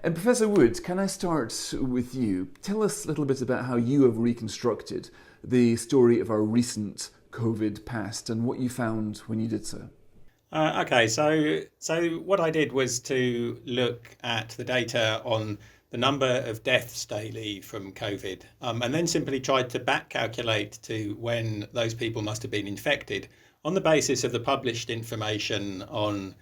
And Professor Wood, can I start with you? Tell us a little bit about how you have reconstructed the story of our recent COVID past and what you found when you did so. Okay, so what I did was to look at the data on the number of deaths daily from COVID, and then simply tried to back calculate to when those people must have been infected on the basis of the published information on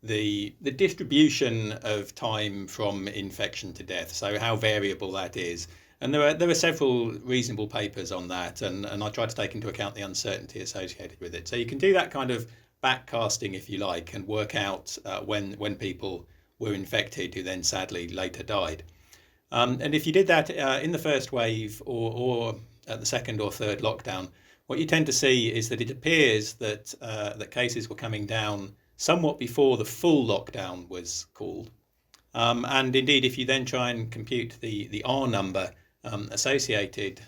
the distribution of time from infection to death, so how variable that is. And there were several reasonable papers on that, and I tried to take into account the uncertainty associated with it. So you can do that kind of backcasting, if you like, and work out when people were infected who then sadly later died. And if you did that in the first wave or at the second or third lockdown, what you tend to see is that it appears that that cases were coming down somewhat before the full lockdown was called. And indeed, if you then try and compute the R number associated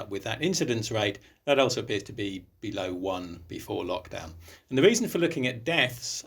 with that incidence rate, that also appears to be below 1 before lockdown. And the reason for looking at deaths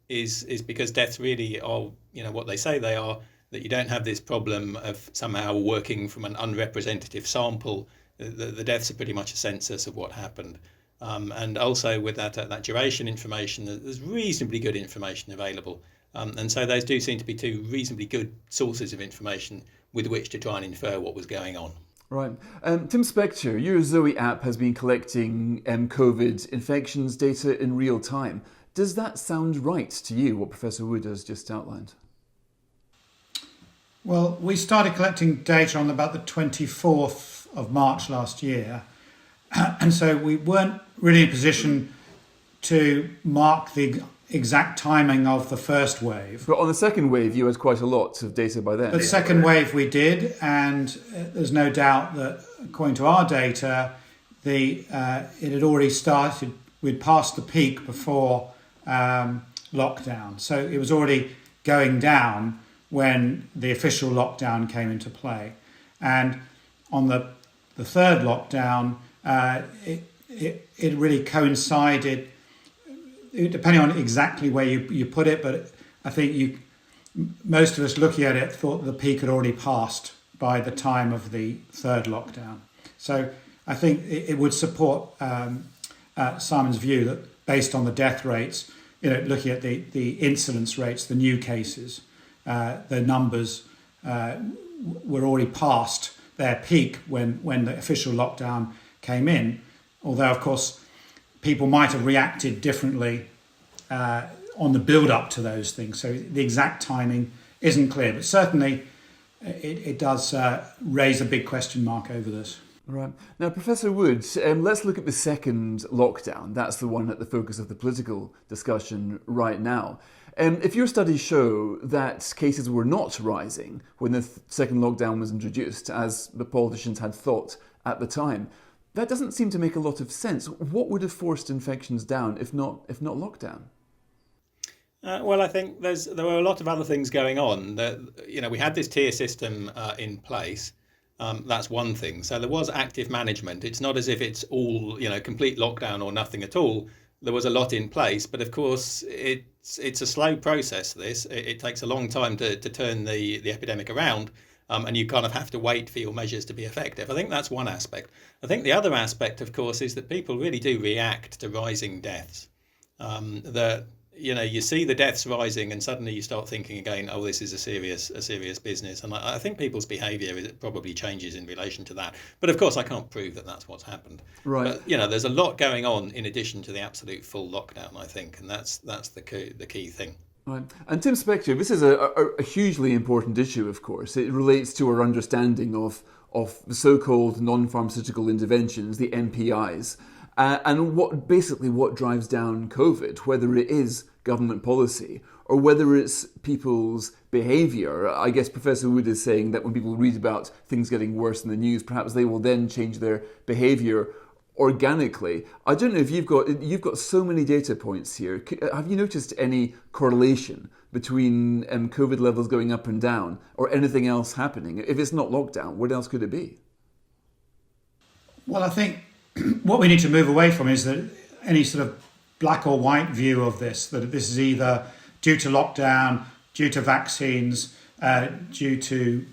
is because deaths really are, what they say they are, that you don't have this problem of somehow working from an unrepresentative sample. The deaths are pretty much a census of what happened. And also with that duration information, there's reasonably good information available. And so those do seem to be two reasonably good sources of information with which to try and infer what was going on. Right. Tim Spector, your Zoe app has been collecting COVID infections data in real time. Does that sound right to you, what Professor Wood has just outlined? Well, we started collecting data on about the 24th of March last year. And so we weren't really in a position to mark the exact timing of the first wave. But on the second wave, you had quite a lot of data by then. The second wave we did, and there's no doubt that according to our data, it had already started, we'd passed the peak before lockdown. So it was already going down when the official lockdown came into play. And on the third lockdown, it really coincided, depending on exactly where you put it, but I think most of us looking at it thought the peak had already passed by the time of the third lockdown. So I think it would support Simon's view that based on the death rates, looking at the incidence rates, the new cases, the numbers were already past their peak when the official lockdown came in, although of course people might have reacted differently on the build-up to those things. So the exact timing isn't clear, but certainly it does raise a big question mark over this. Right. Now, Professor Wood, let's look at the second lockdown. That's the one at the focus of the political discussion right now. If your studies show that cases were not rising when the second lockdown was introduced, as the politicians had thought at the time, that doesn't seem to make a lot of sense. What would have forced infections down if not lockdown? Well, I think there were a lot of other things going on. We had this tier system in place. That's one thing. So there was active management. It's not as if it's all complete lockdown or nothing at all. There was a lot in place, but of course it's a slow process. It takes a long time to turn the epidemic around. And you kind of have to wait for your measures to be effective. I think that's one aspect. I think the other aspect, of course, is that people really do react to rising deaths. You see the deaths rising and suddenly you start thinking again, oh, this is a serious business. And I think people's behaviour probably changes in relation to that. But of course, I can't prove that that's what's happened. Right. But, there's a lot going on in addition to the absolute full lockdown, I think. And that's the key thing. Right. And Tim Spector, this is a hugely important issue, of course. It relates to our understanding of the so-called non-pharmaceutical interventions, the NPIs, and what drives down COVID, whether it is government policy or whether it's people's behaviour. I guess Professor Wood is saying that when people read about things getting worse in the news, perhaps they will then change their behaviour organically. I don't know if you've got so many data points here. Have you noticed any correlation between COVID levels going up and down or anything else happening? If it's not lockdown, what else could it be? Well, I think what we need to move away from is that any sort of black or white view of this, that this is either due to lockdown, due to vaccines, due to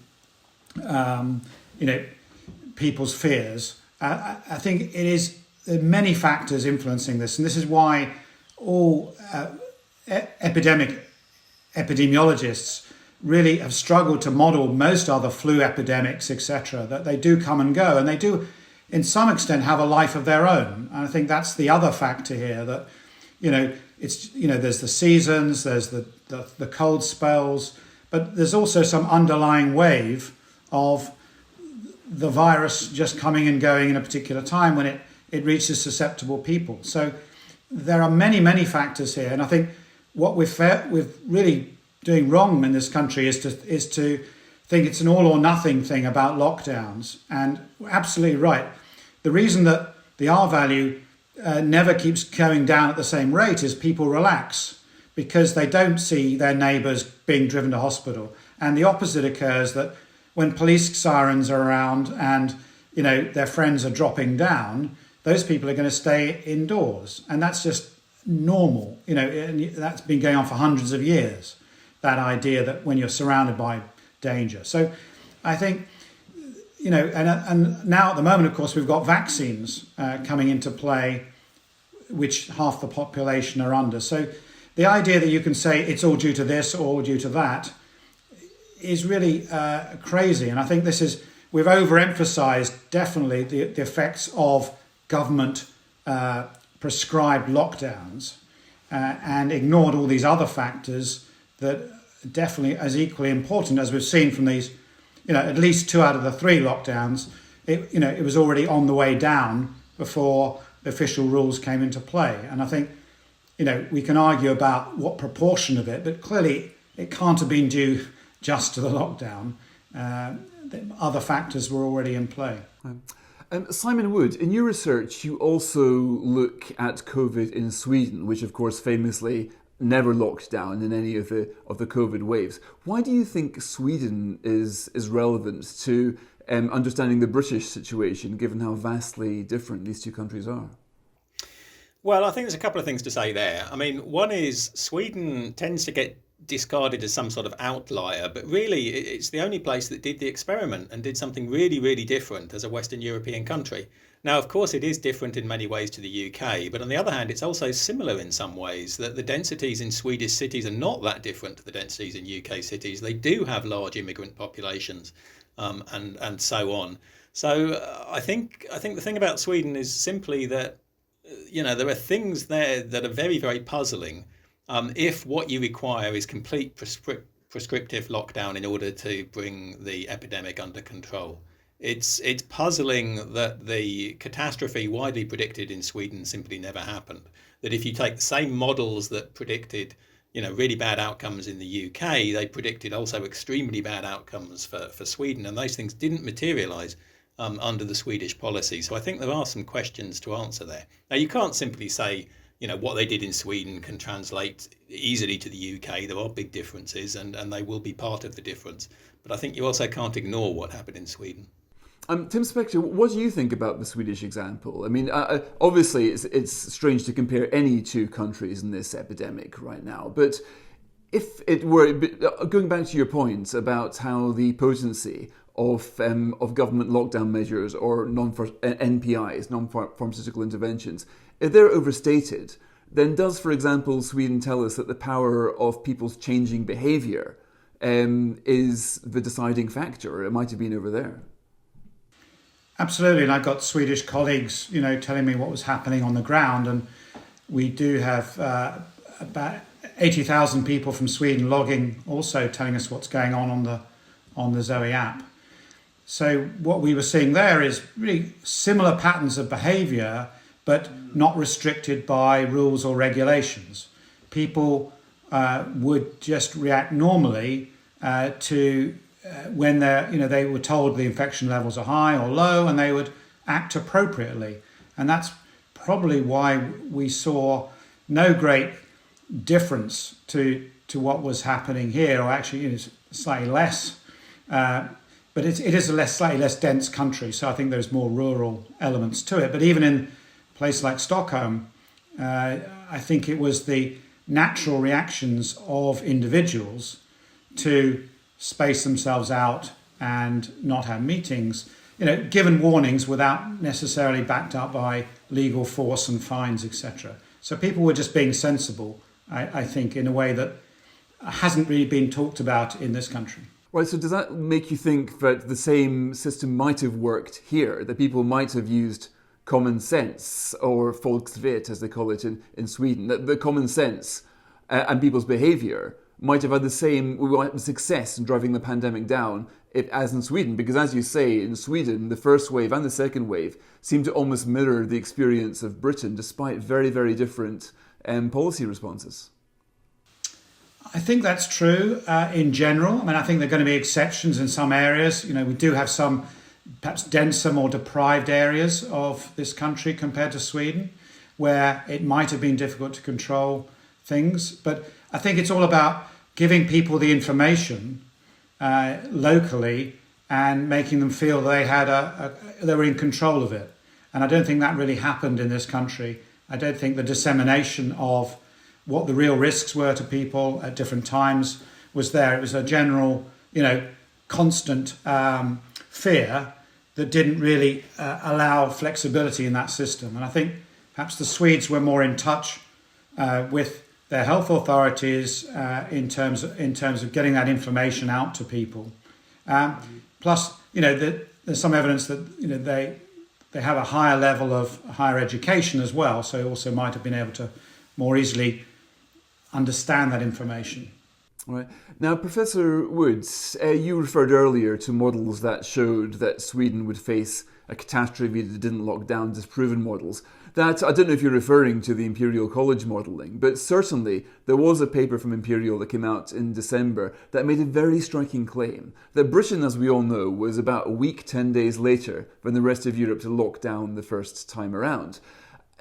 people's fears. I think it is there are many factors influencing this, and this is why all epidemiologists really have struggled to model most other flu epidemics, etc., that they do come and go, and they do, in some extent, have a life of their own. And I think that's the other factor here, that, there's the seasons, there's the cold spells, but there's also some underlying wave of the virus just coming and going in a particular time when it reaches susceptible people. So there are many, many factors here, and I think what we're really doing wrong in this country is to think it's an all or nothing thing about lockdowns. And absolutely right. The reason that the R value never keeps going down at the same rate is people relax because they don't see their neighbours being driven to hospital. And the opposite occurs, that when police sirens are around and their friends are dropping down, those people are going to stay indoors. And that's just normal. And that's been going on for hundreds of years, that idea that when you're surrounded by danger. So I think, and now at the moment, of course, we've got vaccines coming into play, which half the population are under. So the idea that you can say it's all due to this or all due to that is really crazy. And I think we've overemphasized definitely the effects of government prescribed lockdowns and ignored all these other factors that definitely as equally important, as we've seen from these, at least 2 out of the 3 lockdowns. It was already on the way down before the official rules came into play. And I think, we can argue about what proportion of it, but clearly it can't have been due just to the lockdown. Other factors were already in play. Simon Wood, in your research, you also look at COVID in Sweden, which of course famously never locked down in any of the COVID waves. Why do you think Sweden is relevant to understanding the British situation, given how vastly different these two countries are? Well, I think there's a couple of things to say there. I mean, one is Sweden tends to get discarded as some sort of outlier, but really it's the only place that did the experiment and did something really, really different as a Western European country. Now, of course, it is different in many ways to the UK, but on the other hand, it's also similar in some ways, that the densities in Swedish cities are not that different to the densities in UK cities. They do have large immigrant populations and so on. So I think the thing about Sweden is simply that, there are things there that are very, very puzzling. If what you require is complete prescriptive lockdown in order to bring the epidemic under control. It's puzzling that the catastrophe widely predicted in Sweden simply never happened. That if you take the same models that predicted, really bad outcomes in the UK, they predicted also extremely bad outcomes for Sweden, and those things didn't materialise under the Swedish policy. So I think there are some questions to answer there. Now, you can't simply say, what they did in Sweden can translate easily to the UK. There are big differences, and they will be part of the difference. But I think you also can't ignore what happened in Sweden. Tim Spector, what do you think about the Swedish example? I mean, obviously it's strange to compare any two countries in this epidemic right now, but if it were, going back to your point about how the potency of government lockdown measures or NPIs, non-pharmaceutical interventions, if they're overstated, then does, for example, Sweden tell us that the power of people's changing behaviour is the deciding factor? It might have been over there. Absolutely, and I've got Swedish colleagues, telling me what was happening on the ground, and we do have about 80,000 people from Sweden logging, also telling us what's going on the Zoe app. So what we were seeing there is really similar patterns of behaviour, but not restricted by rules or regulations. People would just react normally to when they were told the infection levels are high or low, and they would act appropriately. And that's probably why we saw no great difference to what was happening here, or actually slightly less. But it is a slightly less dense country, so I think there's more rural elements to it. But even in a place like Stockholm, I think it was the natural reactions of individuals to space themselves out and not have meetings, given warnings without necessarily backed up by legal force and fines, etc. So people were just being sensible, I think, in a way that hasn't really been talked about in this country. Right, so does that make you think that the same system might have worked here, that people might have used common sense, or folkvett as they call it in Sweden, that the common sense and people's behaviour might have had the same success in driving the pandemic down as in Sweden? Because as you say, in Sweden, the first wave and the second wave seem to almost mirror the experience of Britain, despite very, very different policy responses. I think that's true in general. I mean, I think there are going to be exceptions in some areas. We do have some perhaps denser, more deprived areas of this country compared to Sweden, where it might have been difficult to control things. But I think it's all about giving people the information locally and making them feel they were in control of it. And I don't think that really happened in this country. I don't think the dissemination of what the real risks were to people at different times was there. It was a general, constant fear that didn't really allow flexibility in that system. And I think perhaps the Swedes were more in touch with their health authorities in terms of getting that information out to people. Plus, there's some evidence that they have a higher level of higher education as well, so also might have been able to more easily understand that information. Right. Now, Professor Woods, you referred earlier to models that showed that Sweden would face a catastrophe that didn't lock down, disproven models. That, I don't know if you're referring to the Imperial College modelling, but certainly there was a paper from Imperial that came out in December that made a very striking claim that Britain, as we all know, was about a week, 10 days later than the rest of Europe to lock down the first time around.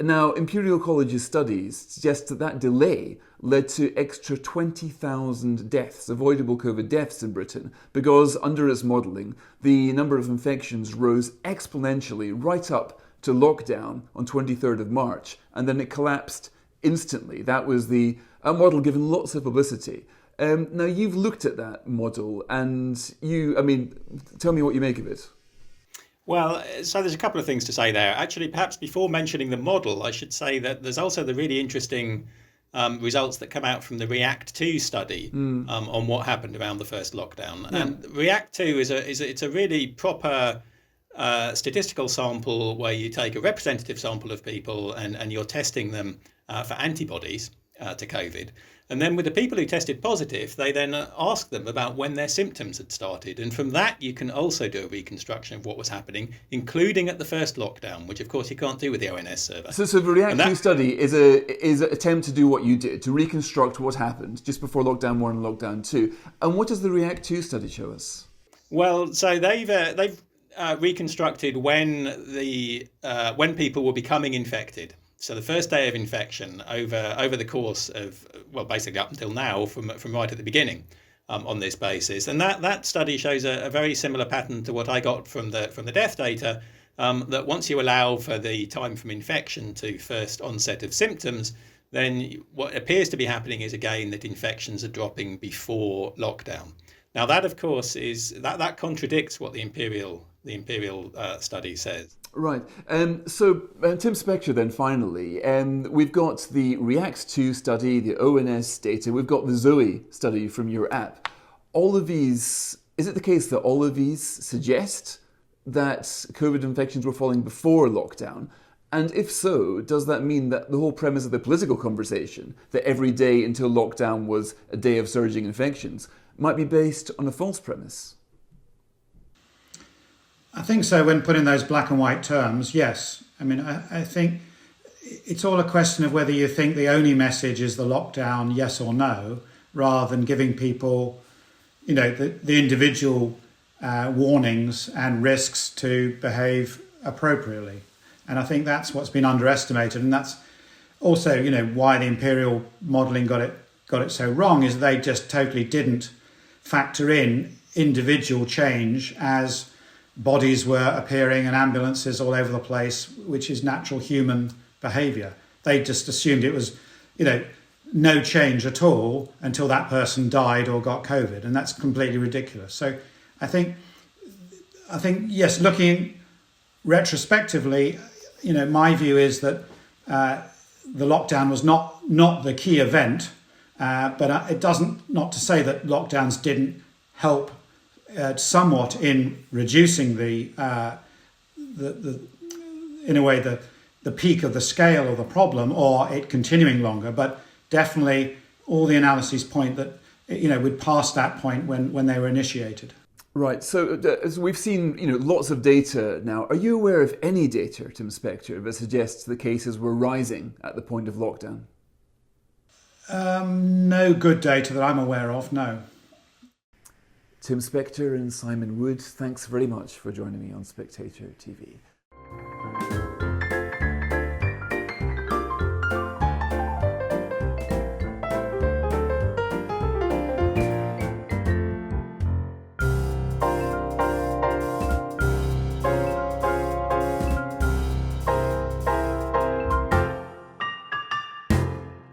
Now, Imperial College's studies suggest that delay led to extra 20,000 deaths, avoidable COVID deaths in Britain, because under its modelling, the number of infections rose exponentially right up to lockdown on 23rd of March, and then it collapsed instantly. That was a model given lots of publicity. Now, you've looked at that model, and tell me what you make of it. Well, so there's a couple of things to say there. Actually, perhaps before mentioning the model, I should say that there's also the really interesting results that come out from the REACT-2 study on what happened around the first lockdown. Yeah. And REACT-2 it's a really proper statistical sample where you take a representative sample of people and you're testing them for antibodies to COVID. And then with the people who tested positive, they then ask them about when their symptoms had started. And from that, you can also do a reconstruction of what was happening, including at the first lockdown, which of course you can't do with the ONS survey. So the REACT-2 study is an attempt to do what you did, to reconstruct what happened just before lockdown 1 and lockdown 2. And what does the REACT-2 study show us? Well, so they've reconstructed when people were becoming infected. So the first day of infection over the course of, basically up until now, from right at the beginning, on this basis. And that study shows a very similar pattern to what I got from the death data, that once you allow for the time from infection to first onset of symptoms, then what appears to be happening is, again, that infections are dropping before lockdown. Now, that, of course, that contradicts what the Imperial study says. Right. So, Tim Spector, then, finally, we've got the REACT-2 study, the ONS data, we've got the Zoe study from your app. All of these, is it the case that all of these suggest that COVID infections were falling before lockdown? And if so, does that mean that the whole premise of the political conversation, that every day until lockdown was a day of surging infections, might be based on a false premise? I think so, when put in those black and white terms, yes. I mean, I think it's all a question of whether you think the only message is the lockdown, yes or no, rather than giving people, the individual warnings and risks to behave appropriately. And I think that's what's been underestimated. And that's also, why the Imperial modelling got it so wrong, is they just totally didn't factor in individual change as bodies were appearing and ambulances all over the place, which is natural human behaviour. They just assumed it was, no change at all until that person died or got COVID, and that's completely ridiculous. So I think yes, looking retrospectively, my view is that the lockdown was not the key event, but it doesn't, not to say that lockdowns didn't help somewhat in reducing the in a way the peak of the scale of the problem, or it continuing longer. But definitely all the analyses point that we'd passed that point when they were initiated. Right. So as we've seen, lots of data now. Are you aware of any data, Tim Spector, that suggests the cases were rising at the point of lockdown? No good data that I'm aware of, no. Tim Spector and Simon Wood, thanks very much for joining me on Spectator TV.